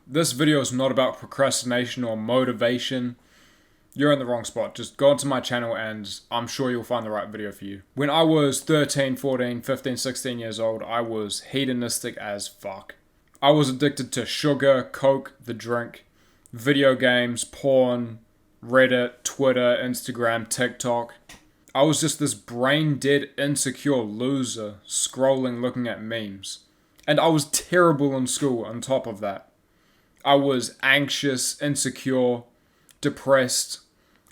This video is not about procrastination or motivation. You're in the wrong spot. Just go onto my channel and I'm sure you'll find the right video for you. When I was 13, 14, 15, 16 years old, I was hedonistic as fuck. I was addicted to sugar, coke, the drink, video games, porn, Reddit, Twitter, Instagram, TikTok. I was just this brain-dead, insecure loser scrolling, looking at memes. And I was terrible in school on top of that. I was anxious, insecure, depressed,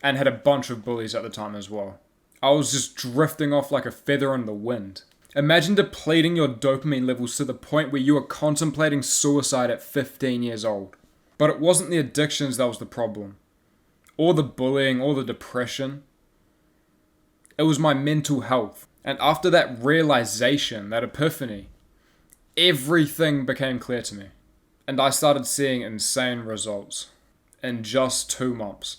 and had a bunch of bullies at the time as well. I was just drifting off like a feather in the wind. Imagine depleting your dopamine levels to the point where you were contemplating suicide at 15 years old. But it wasn't the addictions that was the problem, or the bullying, or the depression. It was my mental health. And after that realization, that epiphany, everything became clear to me. And I started seeing insane results. In just 2 months,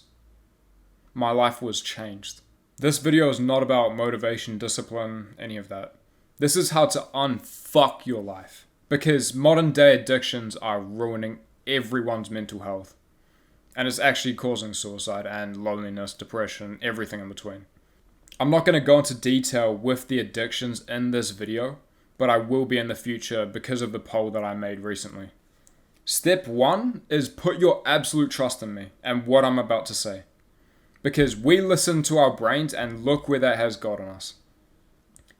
my life was changed. This video is not about motivation, discipline, any of that. This is how to unfuck your life. Because modern day addictions are ruining everyone's mental health. And it's actually causing suicide and loneliness, depression, everything in between. I'm not going to go into detail with the addictions in this video, but I will be in the future because of the poll that I made recently. Step 1 is put your absolute trust in me and what I'm about to say. Because we listen to our brains and look where that has gotten us.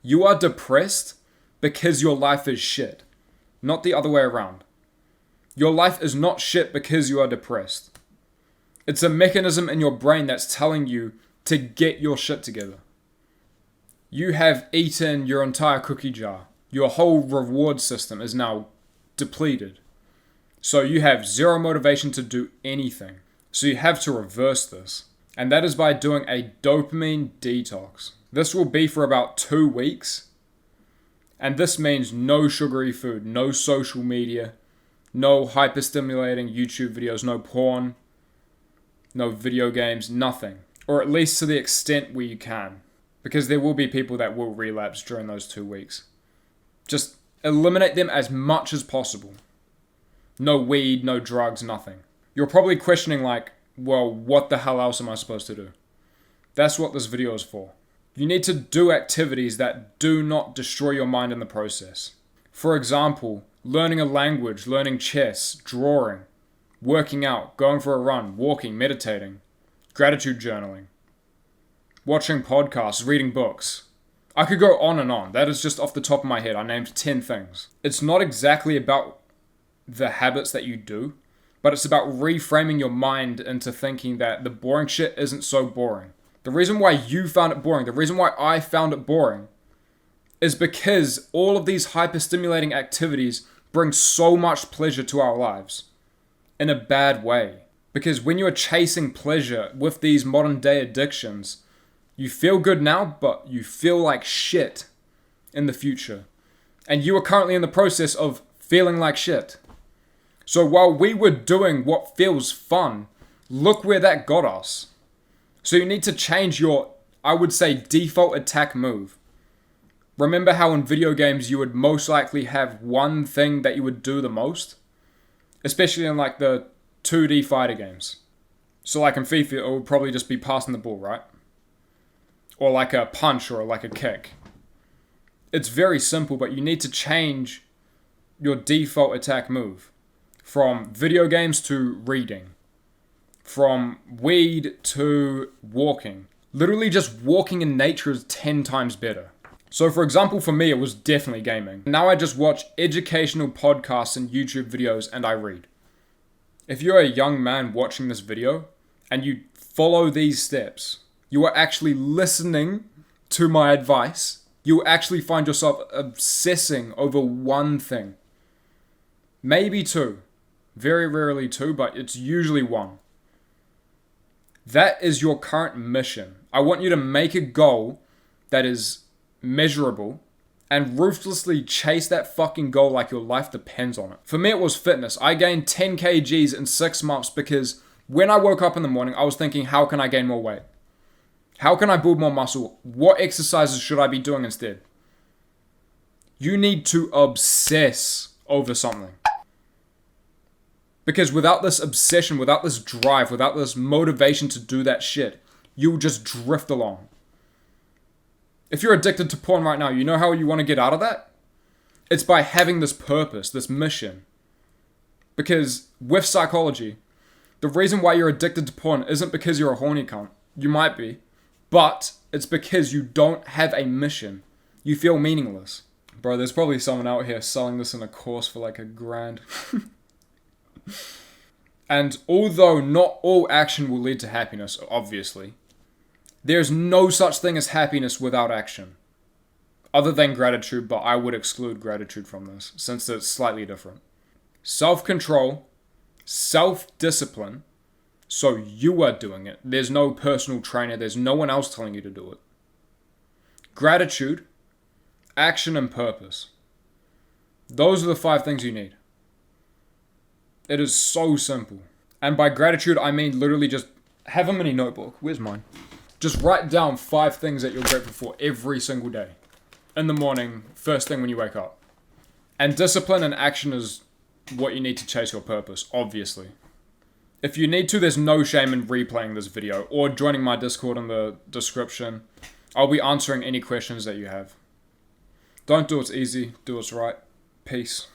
You are depressed because your life is shit, not the other way around. Your life is not shit because you are depressed. It's a mechanism in your brain that's telling you to get your shit together. You have eaten your entire cookie jar. Your whole reward system is now depleted. So you have zero motivation to do anything. So you have to reverse this. And that is by doing a dopamine detox. This will be for about 2 weeks. And this means no sugary food, no social media, no hyper-stimulating YouTube videos, no porn, no video games, nothing. Or at least to the extent where you can. Because there will be people that will relapse during those 2 weeks. Just eliminate them as much as possible. No weed, no drugs, nothing. You're probably questioning like, well, what the hell else am I supposed to do? That's what this video is for. You need to do activities that do not destroy your mind in the process. For example, learning a language, learning chess, drawing, working out, going for a run, walking, meditating, gratitude journaling, watching podcasts, reading books. I could go on and on. That is just off the top of my head. I named 10 things. It's not exactly about the habits that you do, but it's about reframing your mind into thinking that the boring shit isn't so boring. The reason why you found it boring, the reason why I found it boring, is because all of these hyper-stimulating activities bring so much pleasure to our lives in a bad way. Because when you are chasing pleasure with these modern day addictions, you feel good now, but you feel like shit in the future. And you are currently in the process of feeling like shit. So while we were doing what feels fun, look where that got us. So you need to change your, I would say, default attack move. Remember how in video games you would most likely have one thing that you would do the most? Especially in like the 2D fighter games. So like in FIFA, it would probably just be passing the ball, right? Or like a punch or like a kick. It's very simple, but you need to change your default attack move. From video games to reading. From weed to walking. Literally just walking in nature is 10 times better. So for example, for me, it was definitely gaming. Now I just watch educational podcasts and YouTube videos and I read. If you're a young man watching this video and you follow these steps, you are actually listening to my advice. You will actually find yourself obsessing over one thing. Maybe 2. Very rarely 2, but it's usually 1. That is your current mission. I want you to make a goal that is measurable and ruthlessly chase that fucking goal like your life depends on it. For me, it was fitness. I gained 10 kgs in 6 months because when I woke up in the morning, I was thinking, how can I gain more weight? How can I build more muscle? What exercises should I be doing instead? You need to obsess over something. Because without this obsession, without this drive, without this motivation to do that shit, you'll just drift along. If you're addicted to porn right now, you know how you want to get out of that? It's by having this purpose, this mission. Because with psychology, the reason why you're addicted to porn isn't because you're a horny cunt. You might be. But it's because you don't have a mission. You feel meaningless. Bro, there's probably someone out here selling this in a course for like $1,000. And although not all action will lead to happiness, obviously, there's no such thing as happiness without action. Other than gratitude, but I would exclude gratitude from this, since it's slightly different. Self-control, self-discipline, so you are doing it. There's no personal trainer, there's no one else telling you to do it. Gratitude, action, and purpose. Those are the 5 things you need. It is so simple. And by gratitude, I mean literally just have a mini notebook. Where's mine? Just write down 5 things that you're grateful for every single day. In the morning, first thing when you wake up. And discipline and action is what you need to chase your purpose, obviously. If you need to, there's no shame in replaying this video or joining my Discord in the description. I'll be answering any questions that you have. Don't do what's easy, do what's right. Peace.